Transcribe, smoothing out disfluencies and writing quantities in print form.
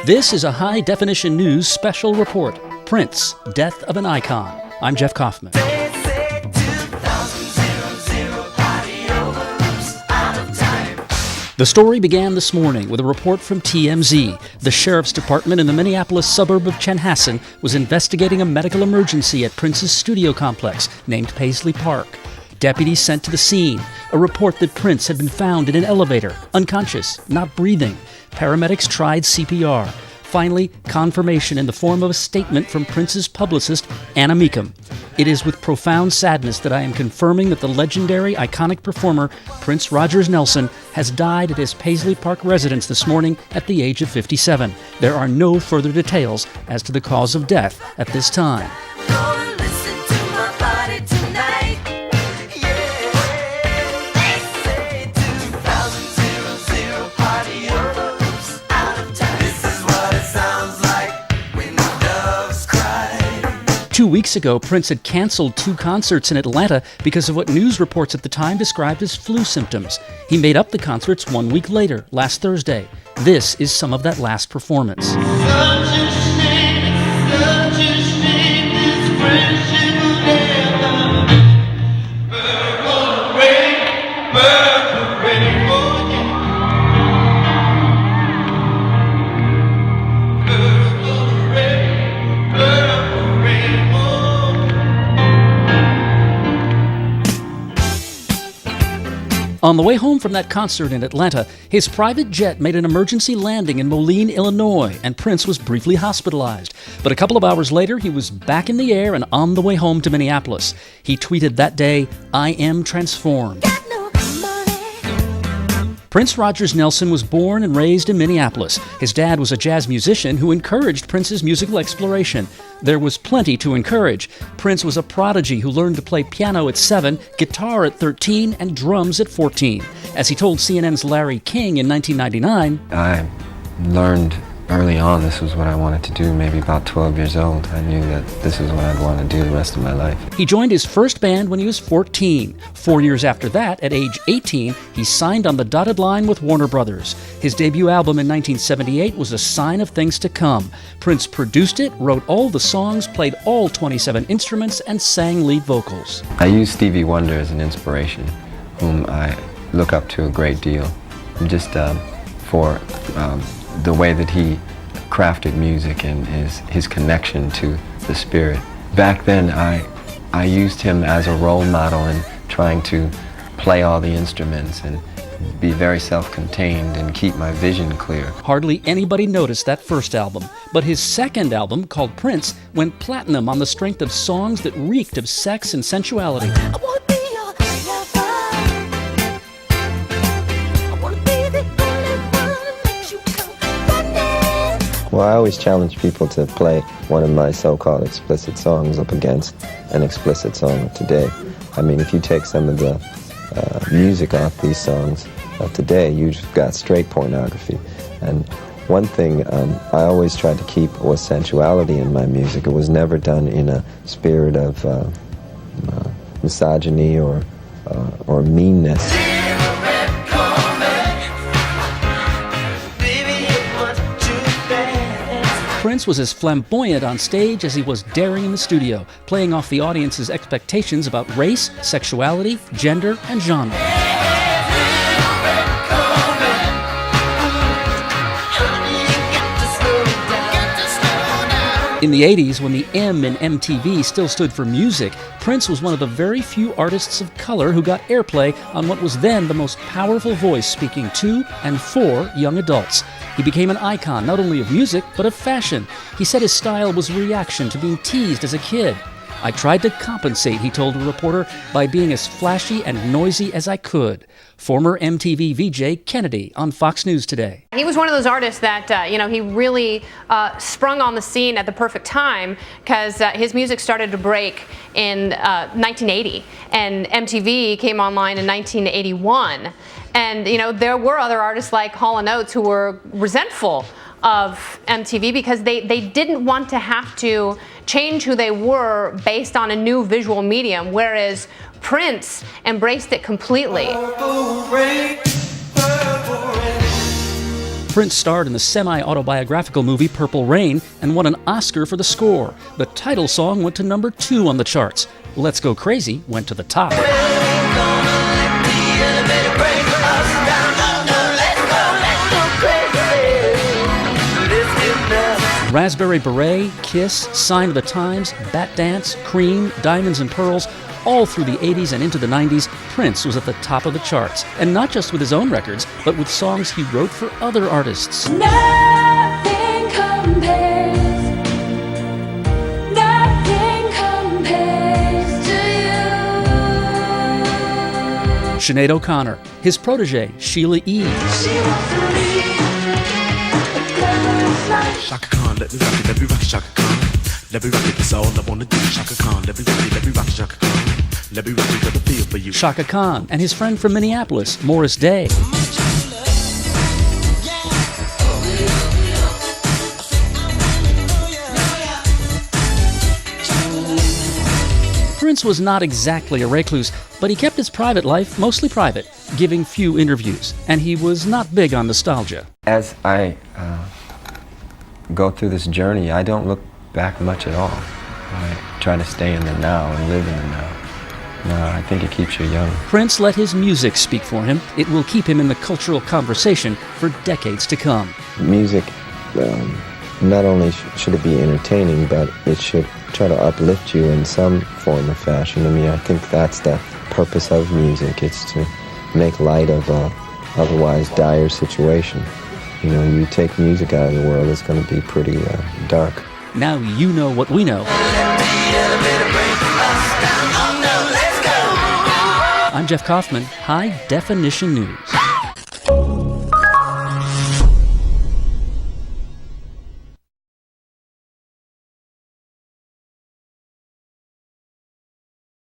This is a high-definition news special report. Prince, Death of an Icon. I'm Jeff Kaufman. The story began this morning with a report from TMZ. The sheriff's department in the Minneapolis suburb of Chanhassen was investigating a medical emergency at Prince's studio complex named Paisley Park. Deputies sent to the scene a report that Prince had been found in an elevator, unconscious, not breathing. Paramedics tried CPR. Finally, confirmation in the form of a statement from Prince's publicist, Anna Meekum. It is with profound sadness that I am confirming that the legendary, iconic performer, Prince Rogers Nelson, has died at his Paisley Park residence this morning at the age of 57. There are no further details as to the cause of death at this time. 2 weeks ago, Prince had canceled 2 concerts in Atlanta because of what news reports at the time described as flu symptoms. He made up the concerts 1 week later, last Thursday. This is some of that last performance. Such a shame, this friendship will never burn on the rain, burn the rainbow again. Burn on the rain, burn the rainbow. On the way home from that concert in Atlanta, his private jet made an emergency landing in Moline, Illinois, and Prince was briefly hospitalized. But a couple of hours later, he was back in the air and on the way home to Minneapolis. He tweeted that day, "I am transformed." Prince Rogers Nelson was born and raised in Minneapolis. His dad was a jazz musician who encouraged Prince's musical exploration. There was plenty to encourage. Prince was a prodigy who learned to play piano at 7, guitar at 13, and drums at 14. As he told CNN's Larry King in 1999, I learned early on this was what I wanted to do, maybe about 12 years old. I knew that this is what I'd want to do the rest of my life. He joined his first band when he was 14. 4 years after that, at age 18, he signed on the dotted line with Warner Brothers. His debut album in 1978 was a sign of things to come. Prince produced it, wrote all the songs, played all 27 instruments, and sang lead vocals. I use Stevie Wonder as an inspiration, whom I look up to a great deal, just for the way that he crafted music and his connection to the spirit. Back then, I used him as a role model in trying to play all the instruments and be very self-contained and keep my vision clear. Hardly anybody noticed that first album, but his second album, called Prince, went platinum on the strength of songs that reeked of sex and sensuality. Well, I always challenge people to play one of my so-called explicit songs up against an explicit song of today. I mean, if you take some of the music off these songs of today, you've got straight pornography. And one thing I always tried to keep was sensuality in my music. It was never done in a spirit of misogyny or meanness. Prince was as flamboyant on stage as he was daring in the studio, playing off the audience's expectations about race, sexuality, gender, and genre. In the 80s, when the M in MTV still stood for music, Prince was one of the very few artists of color who got airplay on what was then the most powerful voice speaking to and for young adults. He became an icon not only of music, but of fashion. He said his style was a reaction to being teased as a kid. "I tried to compensate," he told a reporter, "by being as flashy and noisy as I could." Former MTV VJ Kennedy on Fox News Today. He was one of those artists that, he really sprung on the scene at the perfect time because his music started to break in 1980 and MTV came online in 1981. And, there were other artists like Hall & Oates who were resentful of MTV because they didn't want to have to change who they were based on a new visual medium, whereas Prince embraced it completely. Purple rain, purple Prince starred in the semi-autobiographical movie Purple Rain and won an Oscar for the score. The title song went to number 2 on the charts. Let's Go Crazy went to the top. Raspberry Beret, Kiss, Sign of the Times, Bat Dance, Cream, Diamonds and Pearls, all through the 80s and into the 90s, Prince was at the top of the charts. And not just with his own records, but with songs he wrote for other artists. Nothing compares to you. Sinead O'Connor, his protege, Sheila E. Shaka Khan, let me rock it, Shaka Khan. Let me rock it, that's all I wanna do. Shaka Khan, let me rock it, Shaka Khan. Let me rock it, got the feel for you. Shaka Khan and his friend from Minneapolis, Morris Day. Prince was not exactly a recluse, but he kept his private life mostly private, giving few interviews, and he was not big on nostalgia. As I go through this journey, I don't look back much at all. I try to stay in the now and live in the now. No, I think it keeps you young. Prince let his music speak for him. It will keep him in the cultural conversation for decades to come. Music, not only should it be entertaining, but it should try to uplift you in some form or fashion. I mean, I think that's the purpose of music. It's to make light of a otherwise dire situation. You know, you take music out of the world, it's going to be pretty dark. Now you know what we know. I'm Jeff Kaufman, High Definition News.